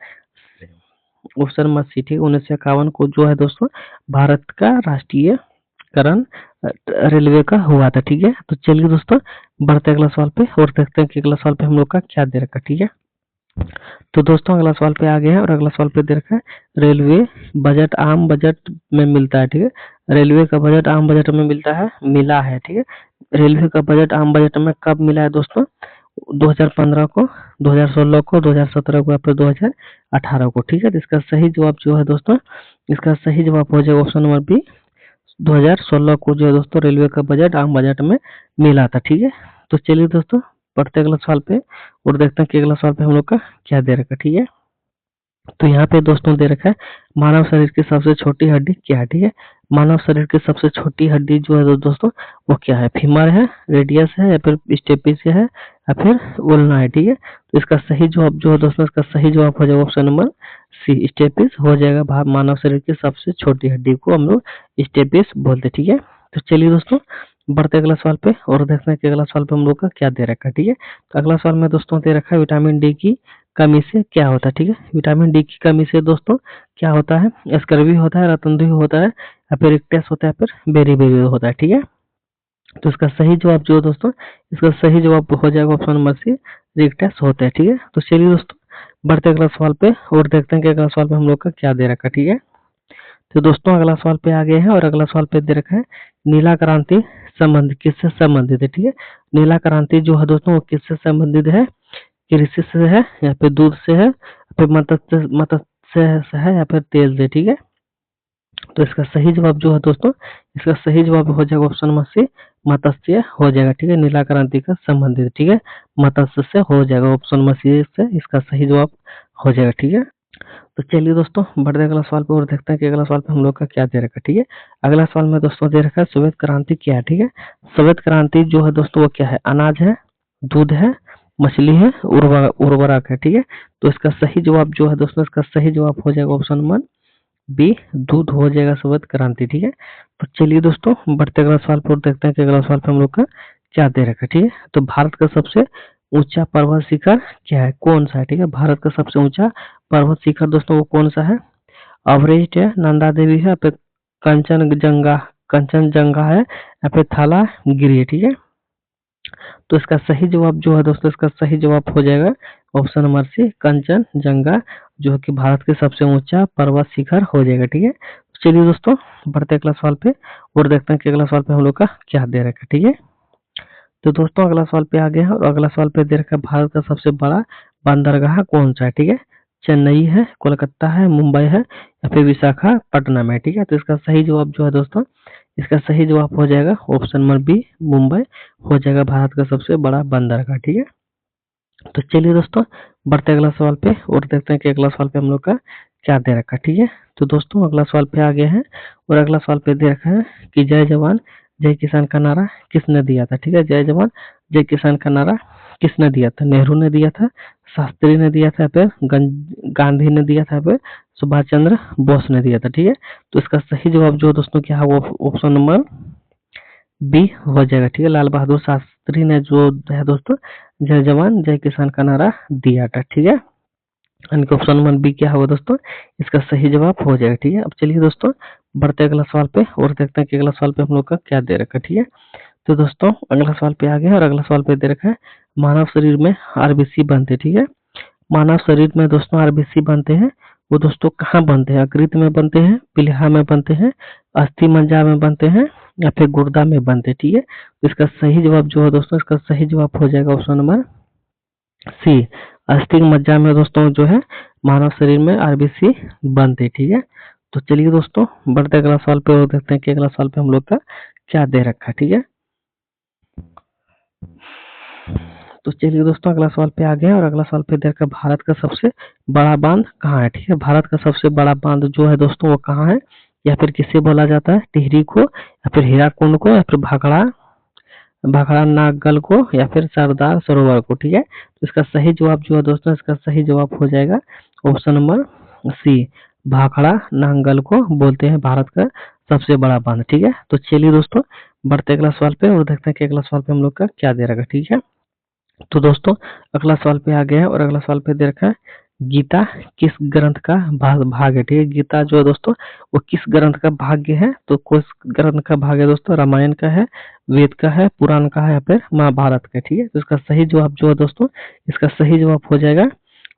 सी। ठीक है, 1951 को जो है दोस्तों भारत का राष्ट्रीयकरण रेलवे का हुआ था। ठीक है, तो चलिए दोस्तों बढ़ते अगला सवाल पे और देखते हैं कि अगला सवाल पे हम लोग का क्या दे रखा है। ठीक है, तो दोस्तों अगला सवाल पे आ गए हैं और अगला सवाल पे दे रखा है रेलवे बजट आम बजट में मिलता है। ठीक है, रेलवे का बजट आम बजट में मिला है। ठीक है, रेलवे का बजट आम बजट में कब मिला है दोस्तों, 2015 को, 2016 को, 2017 को, या फिर 2018 को। ठीक है, तो इसका सही जवाब जो है दोस्तों, इसका सही जवाब हो जाएगा ऑप्शन नंबर बी, 2016 को जो है दोस्तों रेलवे का बजट आम बजट में मिला था। ठीक है, तो चलिए दोस्तों पढ़ते अगला सवाल पे और देखते हैं कि अगला सवाल पे हम लोग का क्या दे रखा है। ठीक है, तो यहाँ पे दोस्तों दे रखा है मानव शरीर की सबसे छोटी हड्डी क्या है। ठीक है, मानव शरीर की सबसे छोटी हड्डी जो है दोस्तों वो क्या है, फीमर है, रेडियस है, या फिर स्टेपिस है, या फिर उल्ना है। ठीक है, तो इसका सही जवाब जो है दोस्तों, इसका सही जवाब हो जाएगा ऑप्शन नंबर सी, स्टेपिस हो जाएगा। मानव शरीर की सबसे छोटी हड्डी को हम लोग स्टेपिस बोलते। ठीक है, तो चलिए दोस्तों बढ़ते अगला सवाल पे और देखते हैं कि अगला सवाल पे हम लोग का क्या दे रखा है। ठीक है, तो अगला सवाल में दोस्तों दे रखा है विटामिन डी की कमी से क्या होता है। ठीक है, विटामिन डी की कमी से दोस्तों क्या होता है, स्कर्वी होता है, रतनदुई होता है, या फिर इक्टेस होता है, या फिर बेरी होता है। ठीक है, तो इसका सही जवाब जो है दोस्तों, इसका सही जवाब हो जाएगा ऑप्शन नंबर सी, रिक्टेस होता है। ठीक है, तो चलिए दोस्तों बढ़ते अगला सवाल पे और देखते हैं कि अगला सवाल पे हम लोग का क्या दे रखा है। ठीक है, तो दोस्तों अगला सवाल पे आ गए हैं और अगला सवाल पे दे रखा है नीला क्रांति संबंध किससे संबंधित है। ठीक है, नीला क्रांति जो है दोस्तों वो किससे संबंधित है, कृषि से है, या फिर दूध से है, या फिर मत्स्य से है, या फिर तेल से। ठीक है, तो इसका सही जवाब जो है दोस्तों, इसका सही जवाब हो जाएगा ऑप्शन नंबर सी, मत्स्य हो जाएगा। ठीक है, नीला क्रांति का संबंधित, ठीक है, मत्स्य से हो जाएगा, ऑप्शन नंबर सी से इसका सही जवाब हो जाएगा। ठीक है, तो चलिए दोस्तों बढ़ते अगला सवाल पे और देखते हैं कि अगला सवाल पे हम लोग का क्या दे रखा है। ठीक है, अगला सवाल में दोस्तों दे रखा है श्वेत क्रांति क्या है। ठीक है, श्वेत क्रांति जो है दोस्तों वो क्या है, अनाज है, दूध है, मछली है, उर्वरक है। ठीक है, तो इसका सही जवाब जो है दोस्तों, इसका सही जवाब हो जाएगा ऑप्शन नंबर बी, दूध हो जाएगा श्वेत क्रांति। ठीक है, तो चलिए दोस्तों बढ़ते अगला सवाल पर देखते हैं कि अगला सवाल पे हम लोग का क्या दे रखा है। ठीक है, तो भारत का सबसे ऊंचा पर्वत शिखर क्या है, कौन सा है। ठीक है, भारत का सबसे ऊंचा पर्वत शिखर दोस्तों वो कौन सा है, एवरेस्ट है, नंदा देवी है, या फिर कंचनजंगा है, या फिर थालागिरी है। ठीक है, तो इसका सही जवाब जो है दोस्तों, इसका सही जवाब हो जाएगा ऑप्शन नंबर सी, कंचनजंगा, जो कि भारत के सबसे ऊंचा पर्वत शिखर हो जाएगा। ठीक है, चलिए दोस्तों बढ़ते हैं अगला सवाल पे और देखते हैं कि अगला सवाल पे हम लोग का क्या दे रखा है। ठीक है, तो दोस्तों अगला सवाल पे आ गए हैं और अगला सवाल पे दे रखा है भारत का सबसे बड़ा बंदरगाह कौन सा है। ठीक है, चेन्नई है, कोलकाता है, मुंबई है या फिर विशाखापट्टनम है। ठीक है, तो इसका सही जवाब जो है दोस्तों, इसका सही जवाब हो जाएगा ऑप्शन नंबर बी, मुंबई हो जाएगा भारत का सबसे बड़ा बंदरगाह। ठीक है, तो चलिए दोस्तों बढ़ते हैं अगला सवाल पे और देखते हैं कि अगला सवाल पे हम लोग का क्या दे रखा है। ठीक है, तो दोस्तों अगला सवाल पे आ गए हैं और अगला सवाल पे दे रखा है कि जय जवान जय किसान का नारा किसने दिया था। ठीक है, जय जवान जय किसान का नारा किसने दिया था? नेहरू ने दिया था, शास्त्री ने दिया था, फिर गांधी ने दिया था, फिर सुभाष चंद्र बोस ने दिया था। ठीक है, तो इसका सही जवाब जो दोस्तों क्या है वो ऑप्शन नंबर बी हो जाएगा। ठीक है, लाल बहादुर शास्त्री ने जो है दोस्तों जय जवान जय किसान का नारा दिया था। ठीक है, यानी कि ऑप्शन नंबर बी क्या होगा दोस्तों, इसका सही जवाब हो जाएगा। ठीक है, अब चलिए दोस्तों बढ़ते हैं अगला सवाल पे और देखते हैं कि अगला सवाल पे हम लोग का क्या दे रखा है। ठीक है, तो दोस्तों अगला सवाल पे आ गए और अगला सवाल पे दे रखा है मानव शरीर में आरबीसी बनते। ठीक है, मानव शरीर में दोस्तों आरबीसी बनते हैं, वो दोस्तों कहाँ बनते हैं? यकृत में बनते हैं, प्लीहा में बनते हैं, अस्थि मज्जा में बनते हैं या फिर गुर्दा में बनते हैं। ठीक है, तो इसका सही जवाब जो है दोस्तों, इसका सही जवाब हो जाएगा ऑप्शन नंबर सी, अस्थि मज्जा में दोस्तों जो है मानव शरीर में आरबीसी बनते हैं। ठीक है, तो चलिए दोस्तों बढ़ते अगला सवाल पे और देखते हैं कि अगला सवाल पे हम लोग का क्या दे रखा है। ठीक है, तो चलिए दोस्तों अगला सवाल पे आ गए और अगला सवाल पे देखा भारत का सबसे बड़ा बांध कहाँ है। ठीक है, भारत का सबसे बड़ा बांध जो है दोस्तों वो कहाँ है या फिर किसे बोला जाता है? टिहरी को या फिर हीराकुंड को या फिर भाखड़ा भाखड़ा नागल को या फिर सरदार सरोवर को। ठीक है, तो इसका सही जवाब जो है दोस्तों, इसका सही जवाब हो जाएगा option number C, Bhakra Nangal को बोलते हैं भारत का सबसे बड़ा बांध। ठीक है, तो चलिए दोस्तों बढ़ते अगला सवाल पे और देखते हैं कि अगला सवाल पे हम लोग का क्या दे रखा है। ठीक है, तो दोस्तों अगला सवाल पे आ गए हैं और अगला सवाल पे दे रखा है गीता किस ग्रंथ का भाग है। ठीक है, गीता जो है दोस्तों वो किस ग्रंथ का भाग्य है? तो किस ग्रंथ का भाग है दोस्तों? रामायण का है, वेद का है, पुराण का है या फिर महाभारत का। ठीक है, तो इसका सही जवाब जो है दोस्तों, इसका सही जवाब हो जाएगा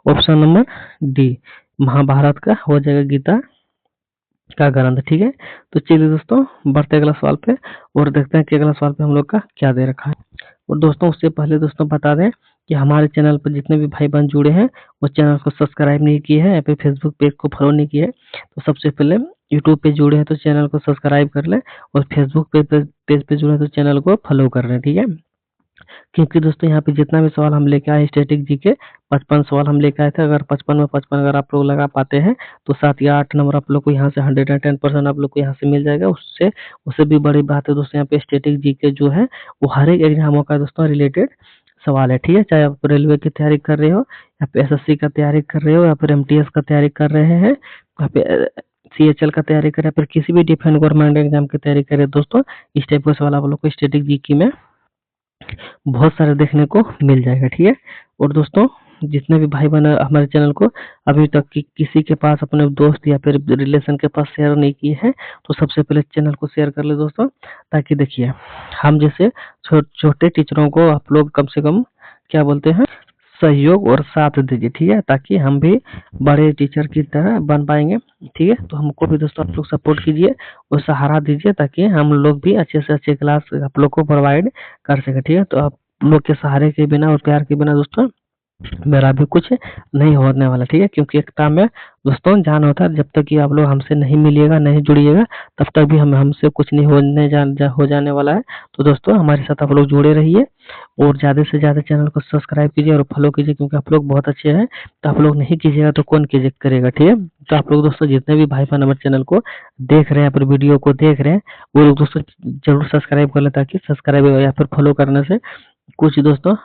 ऑप्शन नंबर डी, महाभारत का हो जाएगा गीता का ग्रंथ। ठीक है, तो चलिए दोस्तों बढ़ते अगला सवाल पे और देखते हैं कि अगला सवाल पे हम लोग का क्या दे रखा है। और दोस्तों उससे पहले दोस्तों बता दें कि हमारे चैनल पर जितने भी भाई बहन जुड़े हैं वो चैनल को सब्सक्राइब नहीं किए हैं या फिर फेसबुक पेज को फॉलो नहीं किए हैं, तो सबसे पहले यूट्यूब पे जुड़े हैं तो चैनल को सब्सक्राइब कर लें और फेसबुक पेज पे जुड़े हैं तो चैनल को फॉलो कर लें। ठीक है, क्योंकि दोस्तों यहाँ पे जितना भी सवाल हम लेके आए स्टैटिक जी के 55 सवाल हम लेके आए थे, अगर 55 में 55 अगर आप लोग लगा पाते हैं तो 7 या 8 नंबर आप लोग को यहाँ से 110% आप लोग को यहाँ से मिल जाएगा। उससे उससे भी बड़ी बात है दोस्तों, यहाँ पे स्टैटिक जी के जो है वो हर एक एग्जामों का दोस्तों रिलेटेड सवाल है। ठीक है, चाहे आप रेलवे की तैयारी कर रहे हो या फिर एसएससी का तैयारी कर रहे हो या फिर एमटीएस का तैयारी कर रहे हैं या फिर सीएचएल का तैयारी कर रहे हैं, फिर किसी भी डिफेंस गवर्नमेंट एग्जाम की तैयारी कर रहे हैं दोस्तों, इस टाइप का सवाल आप लोग को स्टैटिक जीके में बहुत सारे देखने को मिल जाएगा। ठीक है, और दोस्तों जितने भी भाई बहन हमारे चैनल को अभी तक किसी के पास अपने दोस्त या फिर रिलेशन के पास शेयर नहीं किए हैं तो सबसे पहले चैनल को शेयर कर ले दोस्तों, ताकि देखिए हम जैसे छोटे टीचरों को आप लोग कम से कम क्या बोलते हैं सहयोग और साथ दीजिए। ठीक है, ताकि हम भी बड़े टीचर की तरह बन पाएंगे। ठीक है, तो हमको भी दोस्तों आप लोग सपोर्ट कीजिए और सहारा दीजिए ताकि हम लोग भी अच्छे से अच्छे क्लास आप लोग को प्रोवाइड कर सके। ठीक है, तो आप लोग के सहारे के बिना और प्यार के बिना दोस्तों मेरा भी कुछ नहीं होने वाला। ठीक है, क्योंकि एकता में दोस्तों जान होता है, जब तक कि आप लोग हमसे नहीं मिलिएगा नहीं जुड़िएगा तब तक भी हमसे कुछ नहीं हो जाने वाला है। तो दोस्तों हमारे साथ आप लोग जुड़े रहिए और ज़्यादा से ज़्यादा चैनल को सब्सक्राइब कीजिए और फॉलो कीजिए, क्योंकि आप लोग बहुत अच्छे हैं। तो आप लोग नहीं कीजिएगा तो कौन कीजिए करेगा। ठीक है, तो आप लोग दोस्तों जितने भी भाई बहन हमारे चैनल को देख रहे हैं, पर वीडियो को देख रहे हैं, वो लोग दोस्तों जरूर सब्सक्राइब कर लें, ताकि सब्सक्राइब या फिर फॉलो करने से कुछ दोस्तों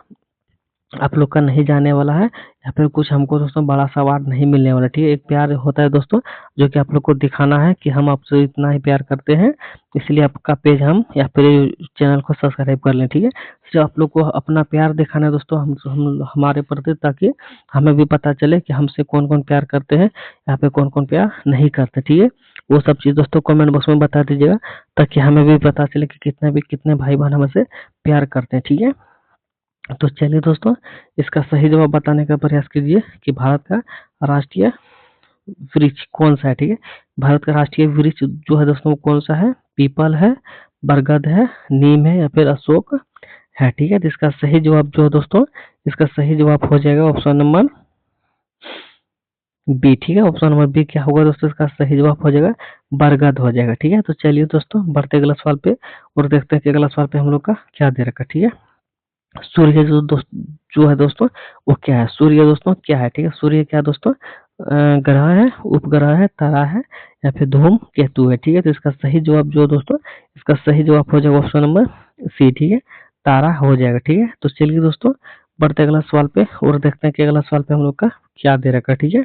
आप लोग का नहीं जाने वाला है या फिर कुछ हमको दोस्तों बड़ा सा अवार्ड नहीं मिलने वाला। ठीक है, एक प्यार होता है दोस्तों जो कि आप लोग को दिखाना है कि हम आपसे इतना ही प्यार करते हैं, इसलिए आपका पेज हम या फिर चैनल को सब्सक्राइब कर लें। ठीक है, सिर्फ आप लोग को अपना प्यार दिखाना है दोस्तों हम हमारे प्रति, ताकि हमें भी पता चले कि हमसे कौन कौन प्यार करते हैं या फिर कौन कौन प्यार नहीं करते। ठीक है, वो सब चीज़ दोस्तों कमेंट बॉक्स में बता दीजिएगा ताकि हमें भी पता चले कि कितने भाई बहन हमसे प्यार करते हैं। ठीक है, तो चलिए दोस्तों इसका सही जवाब बताने का प्रयास कीजिए कि भारत का राष्ट्रीय वृक्ष कौन सा है। ठीक है, भारत का राष्ट्रीय वृक्ष जो है दोस्तों वो कौन सा है? पीपल है, बरगद है, नीम है या फिर अशोक है। ठीक है, तो इसका सही जवाब जो है दोस्तों, इसका सही जवाब हो जाएगा ऑप्शन नंबर बी। ठीक है, ऑप्शन नंबर बी क्या होगा दोस्तों? इसका सही जवाब हो जाएगा बरगद हो जाएगा। ठीक है, तो चलिए दोस्तों बढ़ते अगला सवाल पे और देखते हैं कि अगला सवाल पे हम लोग का क्या दे रखा है। ठीक है, सूर्य जो है दोस्तों वो क्या है? सूर्य दोस्तों क्या है? ठीक है, सूर्य क्या है दोस्तों? ग्रह है, उपग्रह है, तारा है या फिर धूम केतु है। ठीक है, तो इसका सही जवाब जो है दोस्तों, इसका सही जवाब हो जाएगा ऑप्शन नंबर सी। ठीक है, तारा हो जाएगा। ठीक है, तो चलिए दोस्तों बढ़ते अगला सवाल पे और देखते हैं कि अगला सवाल पे हम लोग का क्या दे रखा है। ठीक है,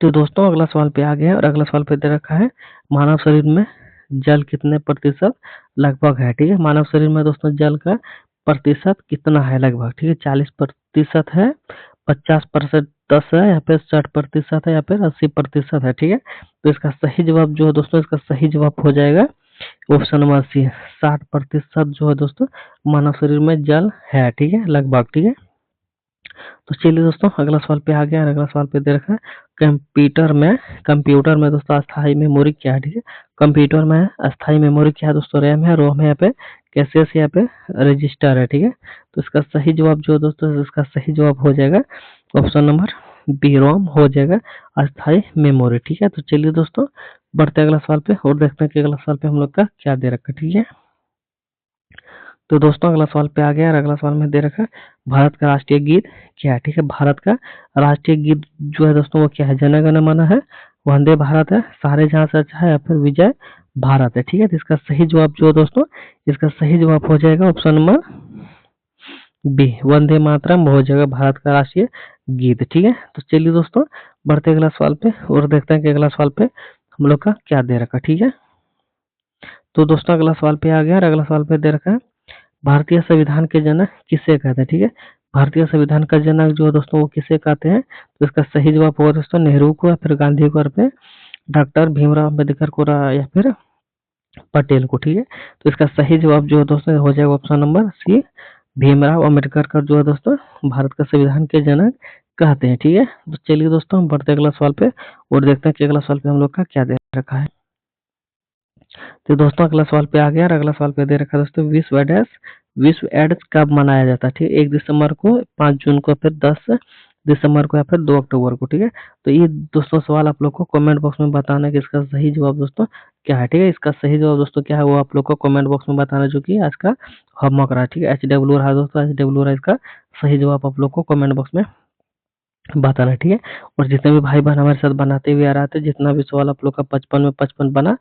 तो दोस्तों अगला सवाल पे आ गया है और अगला सवाल पे दे रखा है मानव शरीर में जल कितने प्रतिशत लगभग है। ठीक है, मानव शरीर में दोस्तों जल का प्रतिशत कितना है लगभग? ठीक है, 40% है, 50% 10 है या फिर 60% है या फिर 80% है। ठीक है, तो इसका सही जवाब जो है दोस्तों, इसका सही जवाब हो जाएगा ऑप्शन नंबर सी, 60% जो है दोस्तों मानव शरीर में जल है। ठीक है, लगभग। ठीक है, तो चलिए दोस्तों अगला सवाल पे आ गया और अगला सवाल पे दे रखा है कंप्यूटर में दोस्तों अस्थाई मेमोरी क्या है? ठीक है, कंप्यूटर में अस्थाई मेमोरी क्या है दोस्तों? रैम है, रोम है, यहाँ पे कैशे यहाँ पे रजिस्टर है। ठीक है, तो इसका सही जवाब जो है दोस्तों, इसका सही जवाब हो जाएगा ऑप्शन नंबर बी, रोम हो जाएगा अस्थाई मेमोरी। ठीक है, तो चलिए दोस्तों बढ़ते अगला सवाल पे और देखते हैं कि अगला सवाल पे हम लोग का क्या दे रखा है। ठीक है, तो दोस्तों अगला सवाल पे आ गया और अगला सवाल में दे रखा है भारत का राष्ट्रीय गीत क्या है? ठीक है, भारत का राष्ट्रीय गीत जो है दोस्तों वो क्या है? जन गण मन है, वंदे भारत है, सारे जहां से अच्छा है या फिर विजय भारत है। ठीक है, तो इसका सही जवाब जो है दोस्तों, इसका सही जवाब हो जाएगा option number B, Vande Mataram हो जाएगा भारत का राष्ट्रीय गीत। ठीक है, तो चलिए दोस्तों बढ़ते अगला सवाल पे और देखते हैं कि अगला सवाल पे हम लोग का क्या दे रखा। ठीक है, तो दोस्तों अगला सवाल पे आ गया और अगला सवाल पे दे रखा है भारतीय संविधान के जनक किसे कहते हैं? ठीक है, भारतीय संविधान का जनक जो है दोस्तों वो किसे कहते हैं? तो इसका सही जवाब होगा दोस्तों नेहरू को या फिर गांधी को या फिर डॉक्टर भीमराव अम्बेडकर को या फिर पटेल को। ठीक है, तो इसका सही जवाब जो है दोस्तों हो जाएगा option number C, Bhimrao Ambedkar का जो है दोस्तों भारत का संविधान के जनक कहते हैं। ठीक है, तो चलिए दोस्तों हम बढ़ते अगला सवाल पे और देखते हैं कि अगला सवाल पे हम लोग का क्या दे रखा है। तो दोस्तों अगला सवाल पे आ गया और अगला सवाल पे दे रखा है दोस्तों विश्व एड्स कब मनाया जाता है? ठीक है, 1 दिसंबर को, 5 जून को, फिर 10 दिसंबर को या फिर 2 अक्टूबर को। ठीक है, तो ये दोस्तों सवाल आप लोग को कमेंट बॉक्स में बताना है कि इसका सही जवाब दोस्तों क्या है। ठीक है, इसका सही जवाब दोस्तों क्या है वो आप लोग को कमेंट बॉक्स में बताना, जो कि आज का होमवर्क रहा। ठीक है, HW रहा दोस्तों, HW रहा, इसका सही जवाब आप लोग को कमेंट बॉक्स में बताना है। ठीक है, और जितने भी भाई बहन हमारे साथ बनाते हुए आ रहे थे, जितना भी सवाल आप लोग का 55 में 55 बना,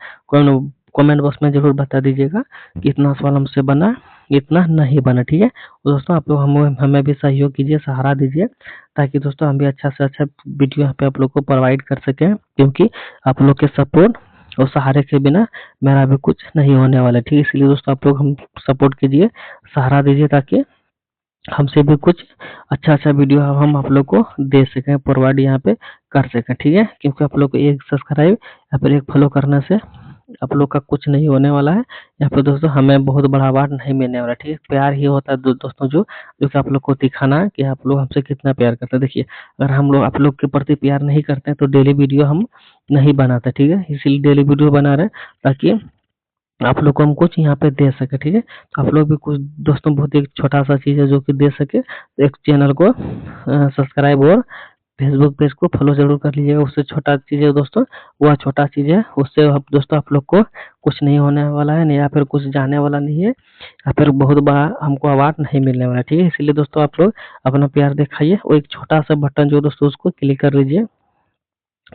कमेंट बॉक्स में जरूर बता दीजिएगा कि इतना सवाल हमसे बना, इतना नहीं बना। ठीक है, और दोस्तों आप लोग हमें भी सहयोग कीजिए, सहारा दीजिए, ताकि दोस्तों हम भी अच्छा से अच्छा वीडियो यहाँ पे आप लोग को प्रोवाइड कर सकें, क्योंकि आप लोग के सपोर्ट और सहारे के बिना मेरा भी कुछ नहीं होने वाला है। ठीक है, इसलिए दोस्तों आप लोग हम सपोर्ट कीजिए, सहारा दीजिए, ताकि हमसे भी कुछ अच्छा अच्छा वीडियो हम आप लोग को दे सकें, प्रोवाइड यहाँ पे कर सकें। ठीक है, क्योंकि आप लोग को एक सब्सक्राइब या फिर एक फॉलो करने से आप लोग का कुछ नहीं होने वाला है। यहाँ पे दोस्तों हमें बहुत बड़ा अवार्ड नहीं मिलने वाला। ठीक है, प्यार ही होता है दोस्तों, जो कि आप लोग को दिखाना है कि आप लोग हमसे कितना प्यार करते हैं। देखिए, अगर हम लोग आप लोग के प्रति प्यार नहीं करते हैं तो डेली वीडियो हम नहीं बनाते। ठीक है, इसीलिए डेली वीडियो बना रहे हैं, ताकि आप लोग को हम कुछ यहाँ पे दे सके। ठीक है, तो आप लोग भी कुछ दोस्तों बहुत एक छोटा सा चीज है जो कि दे सके, तो एक चैनल को सब्सक्राइब और फेसबुक पेज को फॉलो जरूर कर लीजिएगा। उससे छोटा चीज है दोस्तों, वह छोटा चीज है, उससे दोस्तों आप लोग को कुछ नहीं होने वाला है, या फिर कुछ जाने वाला नहीं है, या फिर बहुत बड़ा हमको अवार्ड नहीं मिलने वाला। ठीक है, इसलिए दोस्तों आप लोग अपना प्यार दिखाइए, वो एक छोटा सा बटन जो दोस्तों उसको क्लिक कर लीजिए,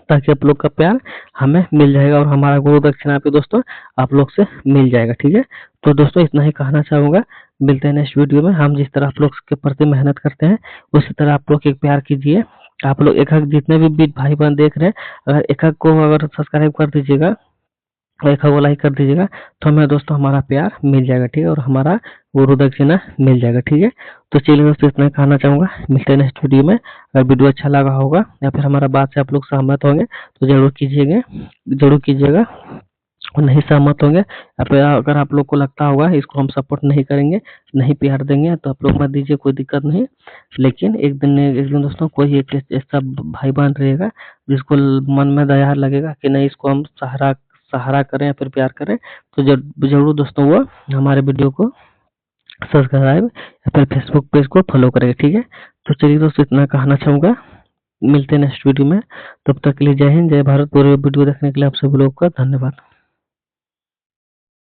ताकि आप लोग का प्यार हमें मिल जाएगा और हमारा गुरु दक्षिणा भी दोस्तों आप लोग से मिल जाएगा। ठीक है, तो दोस्तों इतना ही कहना चाहूंगा, मिलते हैं नेक्स्ट वीडियो में। हम जिस तरह आप लोग के प्रति मेहनत करते हैं, उसी तरह आप लोग एक प्यार कीजिए। आप लोग एक जितने भी भाई बहन देख रहे हैं, अगर एक को अगर सब्सक्राइब कर दीजिएगा, एक को लाइक कर दीजिएगा, तो हमें दोस्तों हमारा प्यार मिल जाएगा। ठीक है, और हमारा गुरु दक्षिणा मिल जाएगा। ठीक है, तो चलिए दोस्तों इतना कहना चाहूंगा, मिलते हैं नेक्स्ट वीडियो में। अगर वीडियो अच्छा लगा होगा या फिर हमारा बात से आप लोग सहमत होंगे तो जरूर कीजिएगा। और नहीं सहमत होंगे, या फिर अगर आप लोग को लगता होगा इसको हम सपोर्ट नहीं करेंगे, नहीं प्यार देंगे, तो आप लोग मत दीजिए, कोई दिक्कत नहीं। लेकिन एक दिन दोस्तों कोई एक ऐसा भाई बहन रहेगा जिसको मन में दया लगेगा कि नहीं इसको हम सहारा सहारा करें या फिर प्यार करें, तो जरूर दोस्तों वो हमारे वीडियो को सब्सक्राइब या फिर फेसबुक पेज को फॉलो करेगा, ठीक है। तो चलिए दोस्तों इतना कहना चाहूँगा, मिलते हैं नेक्स्ट वीडियो में। तब तक के लिए जय हिंद, जय भारत। पूरे वीडियो देखने के लिए आप सभी लोग का धन्यवाद।